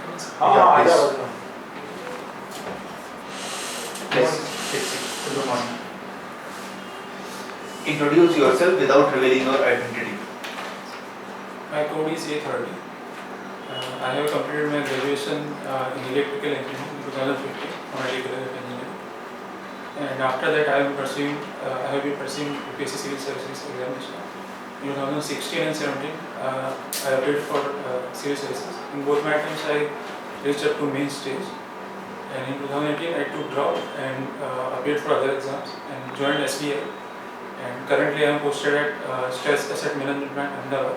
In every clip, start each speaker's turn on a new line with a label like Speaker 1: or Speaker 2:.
Speaker 1: Yeah, please.
Speaker 2: Good morning. Introduce yourself without revealing your identity.
Speaker 3: My code is A30. I have completed my graduation in electrical engineering in 2015 from electrical engineering. And after that, I have been pursuing UPSC Civil Services examination. In 2016 and 17, I applied for civil services. In both my attempts, I reached up to main stage. And in 2018, I took drop and appeared for other exams and joined SBI. And currently, I am posted at Stress Asset Management Ahmedabad.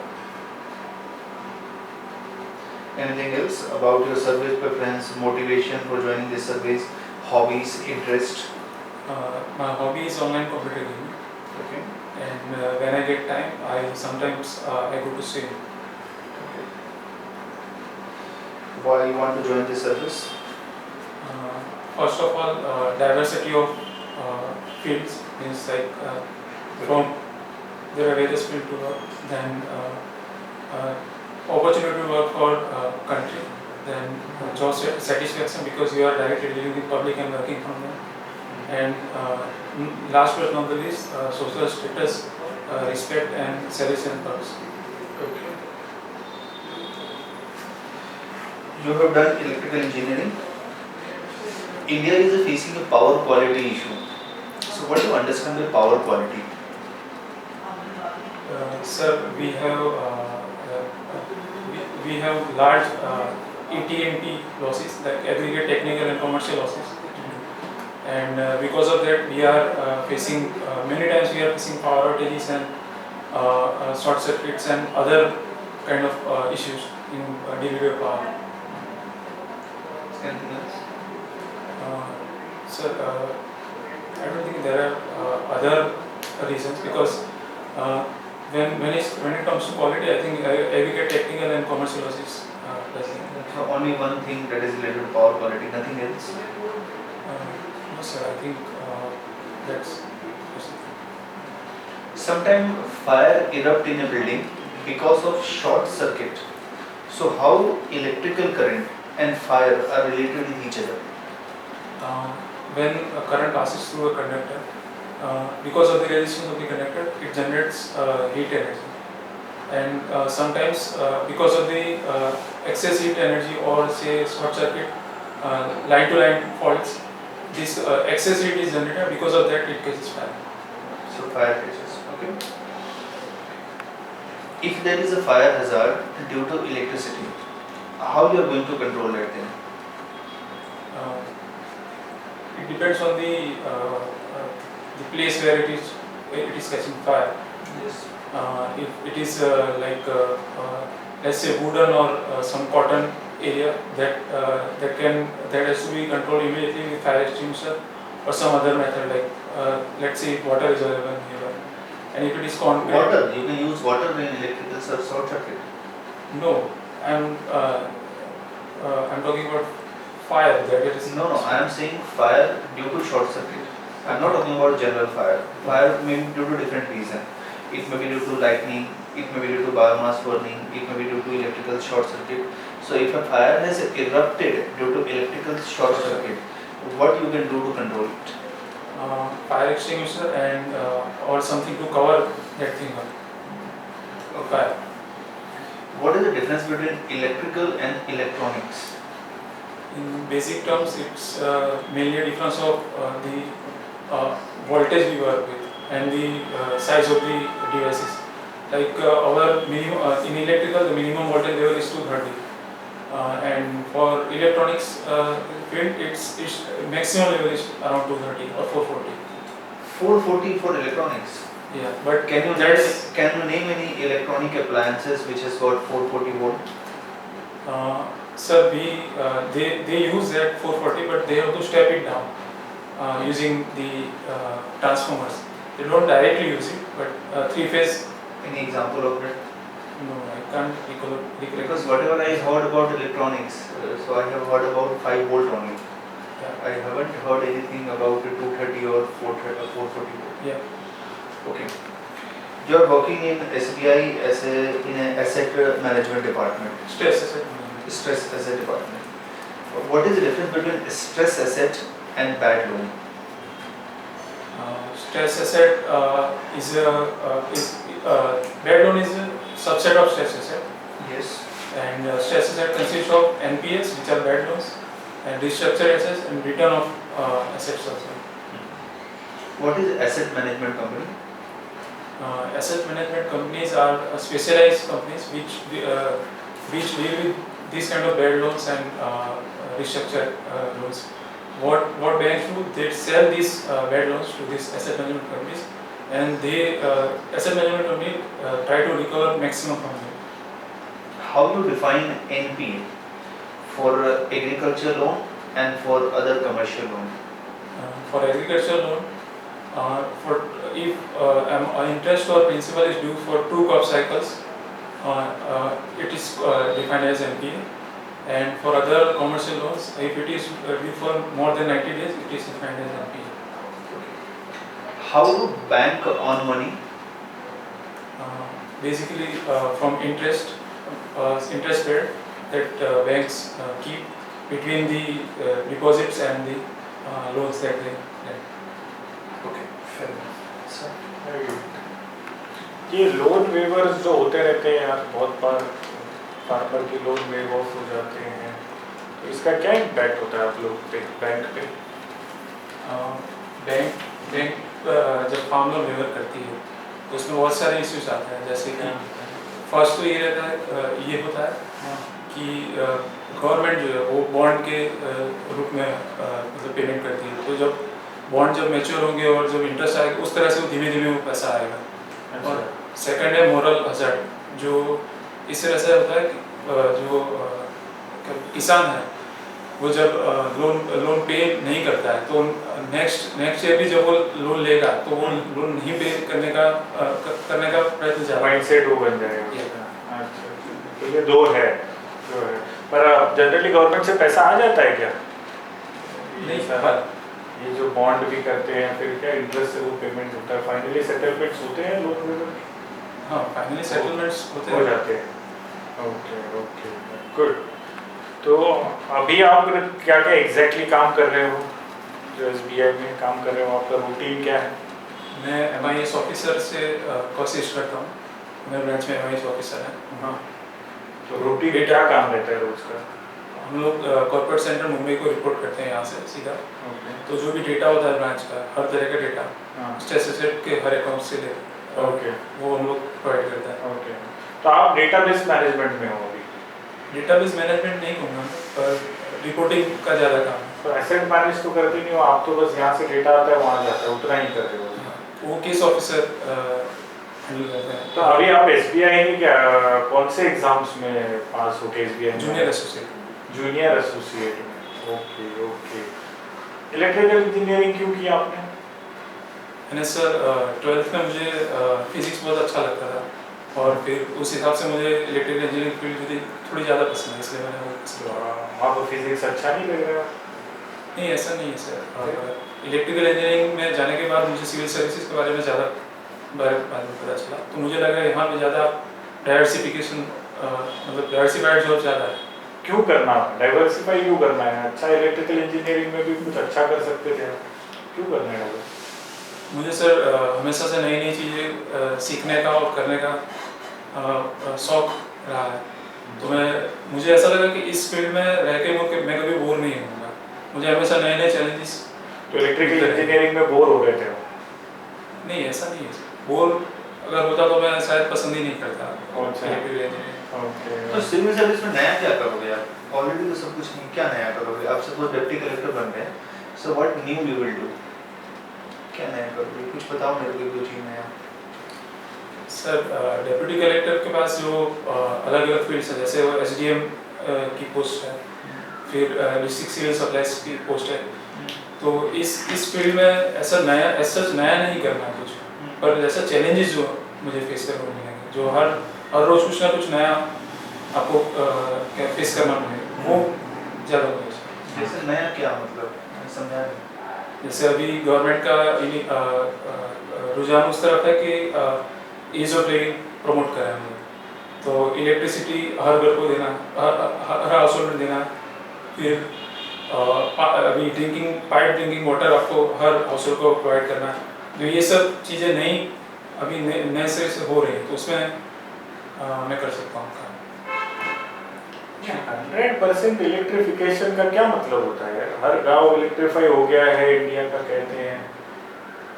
Speaker 2: Anything else about your service preference, motivation for joining this service, hobbies, interest?
Speaker 3: My hobby is online computer gaming.
Speaker 2: Okay.
Speaker 3: And when I get time, I sometimes I go to swim.
Speaker 2: Okay. Why you want to join this service?
Speaker 3: First of all, diversity of fields means like from there are various fields to work. Then opportunity to work for country. Then job satisfaction because you are directly dealing with public and working from them. And last but not the least, social status, respect and service and perks.
Speaker 2: Okay. You have done electrical engineering. India is facing a power quality issue. So what do you understand by power quality?
Speaker 3: Sir, we have large ET&T losses, like aggregate technical and commercial losses. And because of that, we are facing many times we are facing power outages and short circuits and other kind of issues in delivery of power.
Speaker 2: Anything else?
Speaker 3: Sir, I don't think there are other reasons because when it comes to quality, I think aggregate technical and commercial losses.
Speaker 2: So only one thing that is related to power quality, nothing else.
Speaker 3: No, sir. I think that's.
Speaker 2: Sometimes fire erupt in a building because of short circuit. So how electrical current and fire are related with each other?
Speaker 3: When a current passes through a conductor, because of the resistance of the conductor, it generates heat energy. And sometimes because of the excess heat energy or say short circuit, line to line faults, this excess heat is generated. Because of that, it catches fire.
Speaker 2: So fire catches. Okay. If there is a fire hazard due to electricity, how you are going to control that thing?
Speaker 3: It depends on the place where it is catching fire.
Speaker 2: Yes.
Speaker 3: If it is let's say wooden or some cotton area that has to be controlled immediately with fire extinguisher or some other method like let's say water is available here. And if it is concrete,
Speaker 2: Water, you can use water in electrical short circuit.
Speaker 3: no, I'm talking about fire. That is
Speaker 2: No, I am saying fire due to short circuit. I am not talking about general fire. Fire may be due to different reason. It may be due to lightning, it may be due to biomass burning, it may be due to electrical short circuit. So if a fire has erupted due to electrical short circuit, what you can do to control it?
Speaker 3: fire extinguisher and or something to cover that thing up. Fire.
Speaker 2: What is the difference between electrical and electronics?
Speaker 3: In basic terms, it's mainly a difference of the voltage we work with and the size of the devices. Like our minimum in electrical, the minimum voltage level is 230, and for electronics field, its maximum level is around 230 or 440.
Speaker 2: 440 for electronics.
Speaker 3: Yeah, but
Speaker 2: Can you name any electronic appliances which has got 440 volt?
Speaker 3: Sir, they use that 440, but they have to step it down using the transformers. They don't directly use it, but three-phase.
Speaker 2: Any example of it?
Speaker 3: No, I can't recall.
Speaker 2: Because whatever I heard about electronics, so I have heard about 5 volt only.
Speaker 3: Yeah.
Speaker 2: I haven't heard anything about 230 or 440 volt.
Speaker 3: Yeah.
Speaker 2: Okay. You are working in SBI in an asset management department.
Speaker 3: Stress asset management.
Speaker 2: stress asset department. What is the difference between stress asset and bad loan?
Speaker 3: Stress asset bad loan is a subset of stress asset,
Speaker 2: Yes.
Speaker 3: and stress asset consists of NPAs, which are bad loans, and restructured assets and return of assets also.
Speaker 2: What is asset management company?
Speaker 3: Asset management companies are specialized companies which deal with these kind of bad loans and restructured loans. What banks do, they sell these bad loans to these asset management companies, and they asset management company try to recover maximum from them.
Speaker 2: How you define NPA for agriculture loan and for other commercial loan?
Speaker 3: For agricultural loan, for if interest or principal is due for 2 crop cycles, it is defined as NPA. And for other commercial loans, if it is due for more than 90 days, it is defined as NPA.
Speaker 2: How do bank earn money?
Speaker 3: Basically, from interest paid that banks keep between the deposits and the loans that they get.
Speaker 2: Okay, fair enough. Sir?
Speaker 1: ये loan weavers जो होते रहते हैं यार, बहुत बार farmer के loan wave of हो जाते हैं, तो इसका क्या इम्पैक्ट होता है आप लोग पे, बैंक पे?
Speaker 3: बैंक जब फार्म लोन वेवर करती है तो उसमें बहुत सारे इश्यूज आते हैं, जैसे कि फर्स्ट तो ये रहता है, ये होता है कि गवर्नमेंट जो है वो बॉन्ड के रूप में मतलब पेमेंट करती है, तो जब बॉन्ड जब मैच्योर होंगे और जब इंटरेस्ट आएगा उस तरह से वो धीमे धीमे वो पैसा आएगा। और सेकंड है मोरल हज़ार्ड, जो इस तरह से होता है कि जो किसान है वो जब लोन पे नहीं करता है तो नेक्स्ट ईयर भी जब वो लोन लेगा तो वो लोन नहीं पे करने का प्रयत्न ज़्यादा
Speaker 1: माइंडसेट वो बन जाएगा। अच्छा, तो ये दो है पर जनरली गवर्नमेंट से पैसा आ जाता है क्या?
Speaker 3: नहीं
Speaker 1: सर, ये जो बॉन्ड भी करते हैं फिर क्या इंटरेस्ट से वो पेमेंट होता है, फाइनली सेटलमेंट्स होते हैं लोन में?
Speaker 3: हाँ, फाइनली सेटलमेंट्स
Speaker 1: हो जाते हैं। Okay okay good. तो अभी आप क्या क्या एग्जैक्टली काम कर रहे हो जो SBI में काम कर रहे हो, आपका रूटीन क्या है?
Speaker 3: मैं MIS ऑफिसर से कोशिश करता हूँ, मेरे ब्रांच में MIS ऑफिसर है।
Speaker 1: हाँ, तो रूटीन में क्या काम रहता है रोज का?
Speaker 3: हम लोग कॉर्पोरेट सेंटर मुंबई को रिपोर्ट करते हैं यहाँ से सीधा। तो जो भी डेटा होता है ब्रांच का, हर तरह का डेटा स्ट्रेस एसेट के हर अकाउंट से ले वो हम लोग प्रोवाइड करते हैं।
Speaker 1: ओके, तो आप डेटाबेस मैनेजमेंट में हो अभी?
Speaker 3: डेटाबेस मैनेजमेंट नहीं कहूँगा, पर रिपोर्टिंग का ज़्यादा काम है।
Speaker 1: तो एसेट मैनेज तो करते नहीं हो आप, तो बस यहाँ से डेटा आता है वहाँ जाता है, उतना ही कर रहे हो?
Speaker 3: वो केस ऑफिसर हैंडल करते हैं।
Speaker 1: तो अभी आप SBI में क्या कौन से एग्जाम्स में पास हो गए SBI में?
Speaker 3: जूनियर एसोसिएट
Speaker 1: में। Okay okay. इलेक्ट्रिकल इंजीनियरिंग क्यों किया आपने?
Speaker 3: मैंने सर 12th में मुझे फिजिक्स बहुत अच्छा लगता था और फिर उस हिसाब से मुझे इलेक्ट्रिकल इंजीनियरिंग फील्ड थोड़ी ज़्यादा पसंद है, इसलिए मैंने वो
Speaker 1: आपको फिजिक्स अच्छा नहीं लग रहा?
Speaker 3: नहीं, ऐसा नहीं है सर। इलेक्ट्रिकल इंजीनियरिंग में जाने के बाद मुझे सिविल सर्विसेज के बारे में ज़्यादा पता चला, तो मुझे लगा यहाँ पे ज़्यादा डाइवर्सिफिकेशन मतलब डाइवर्सिफाइड जॉब ज़्यादा है।
Speaker 1: क्यों करना, डाइवर्सिफाई क्यों करना है? अच्छा, इलेक्ट्रिकल इंजीनियरिंग में भी कुछ अच्छा कर सकते थे, क्यों करना है?
Speaker 3: मुझे सर हमेशा से नई नई चीज़ें सीखने का और करने का शौक़ रहा है, तो मुझे ऐसा लगा कि इस फील्ड में रह के मैं कभी बोर नहीं होऊंगा, मुझे हमेशा नए नए चैलेंजेस।
Speaker 1: तो इलेक्ट्रिकल इंजीनियरिंग में बोर हो रहे थे?
Speaker 3: नहीं, ऐसा नहीं है, बोर अगर होता तो मैं शायद पसंद ही नहीं करता।
Speaker 2: तो सिविल सर्विस में नया क्या करोगे आप? ऑलरेडी तो सब कुछ नहीं, क्या नया करोगे आप? सपोज डिप्टी कलेक्टर बन गए, so what new you will do? क्या नया करोगे, कुछ बताओ मेरे को, कोई चीज़ नया।
Speaker 3: सर डिप्टी कलेक्टर के पास जो अलग अलग फील्ड्स हैं, जैसे वो SDM की पोस्ट है, फिर डिस्ट्रिक्ट सिविल सप्लाईज की पोस्ट है, तो इस फील्ड में ऐसा नया नहीं करना कुछ, पर जैसा चैलेंजेस जो मुझे फेस करना मिलेंगे, जो हर रोज़ कुछ ना कुछ नया आपको फेस करना पड़ेगा, वो ज़्यादा होगा।
Speaker 2: जैसे नया क्या मतलब, समझा नहीं।
Speaker 3: जैसे अभी गवर्नमेंट का रुझान उस तरफ है कि ईज ऑफ लिविंग प्रमोट करें हम लोग, तो इलेक्ट्रिसिटी हर घर को देना, हर हाउस देना, फिर अभी पाइप ड्रिंकिंग वाटर आपको हर हाउस होल्ड को प्रोवाइड करना, जो ये सब चीज़ें नई अभी नए सिरे से हो रही हैं, तो उसमें मैं कर सकता हूँ काम।
Speaker 1: 100% इलेक्ट्रिफिकेशन का क्या मतलब होता है? हर गांव इलेक्ट्रीफाई हो गया है इंडिया का कहते हैं,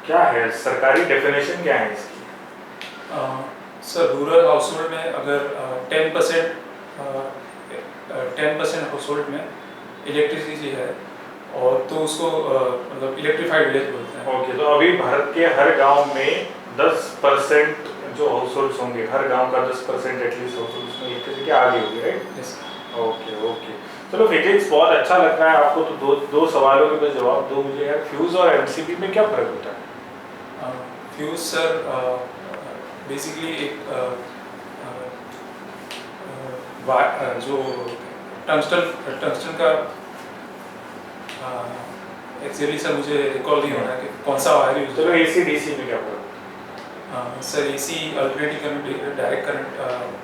Speaker 1: क्या है सरकारी डेफिनेशन क्या है इसकी?
Speaker 3: सर रूरल हाउस होल्ड में अगर 10% हाउस होल्ड में इलेक्ट्रिसिटी है और तो उसको मतलब इलेक्ट्रीफाइड विलेज बोलते हैं।
Speaker 1: ओके, तो अभी भारत के हर गांव में 10% जो हाउस होल्ड्स होंगे, हर गांव का 10% एटलीस्ट हाउस होल्ड्स में इलेक्ट्रिसिटी आ गई होगी, राइट?
Speaker 3: यस।
Speaker 1: ओके ओके, चलो फिजिक्स बहुत अच्छा लग रहा है आपको, तो दो सवालों के बस जवाब दो मुझे यार। फ्यूज और एमसीबी में क्या फर्क होता है?
Speaker 3: फ्यूज सर बेसिकली एक जो टंगस्टन का एक्चुअली सर मुझे रिकॉल नहीं हो रहा है कि कौन सा वायर यूज।
Speaker 1: चलो एसी डीसी में क्या फर्क?
Speaker 3: Sir AC alternating current, direct current,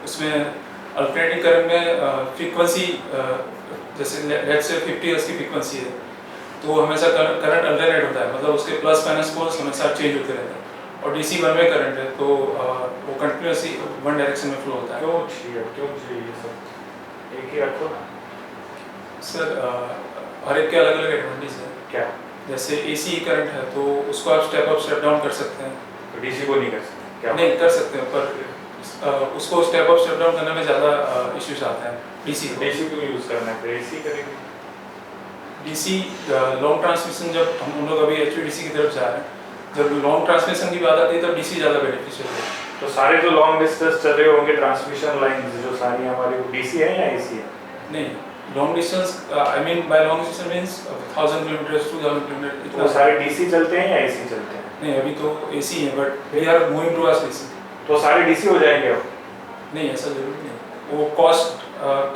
Speaker 3: उसमें अल्टरनेटिंग करंट में फ्रीक्वेंसी जैसे लेट्स से 50 हर्ट्ज की फ्रीक्वेंसी है तो हमेशा करंट अल्टरनेट होता है, मतलब उसके प्लस माइनस पोल्स हमेशा चेंज होते रहते हैं। और डीसी वन वे करंट है तो वो कंटिन्यूसली वन डायरेक्शन में फ्लो होता है।
Speaker 1: क्यों चाहिए ये सब? एक ही रखो ना
Speaker 3: सर हर एक के अलग अलग एडवांटेज है।
Speaker 1: क्या?
Speaker 3: जैसे एसी करंट है तो उसको आप स्टेप अप स्टेप डाउन कर सकते हैं।
Speaker 1: तो डीसी को नहीं कर सकते क्या?
Speaker 3: नहीं कर सकते हैं, पर उसको स्टेप अप स्टेप डाउन करने में ज़्यादा इश्यूज आते हैं डीसी को।
Speaker 1: डीसी क्यों यूज करना है, फिर एसी करेंगे।
Speaker 3: डीसी लॉन्ग ट्रांसमिशन, जब हम लोग अभी HVDC की तरफ जा रहे हैं, जब लॉन्ग ट्रांसमिशन की बात आती है तब डीसी ज़्यादा बेनिफिशियल है।
Speaker 1: तो सारे जो लॉन्ग डिस्टेंस चल रहे होंगे ट्रांसमिशन लाइंस जो सारी हमारी, वो डीसी है या एसी है?
Speaker 3: नहीं, long distance I mean by long distance means 1000 kilometre 2000 kilometre
Speaker 1: तो वो सारे डीसी चलते हैं या एसी चलते हैं?
Speaker 3: नहीं, अभी तो एसी है, but we are moving towards DC.
Speaker 1: तो सारे डीसी हो जाएंगे अब?
Speaker 3: नहीं, ऐसा जरूरी नहीं, वो कॉस्ट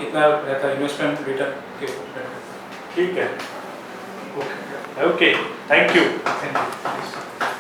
Speaker 3: कितना रहता है, इन्वेस्टमेंट रिटर्न के ऊपर।
Speaker 1: ठीक है, okay, thank you.
Speaker 2: Thank you.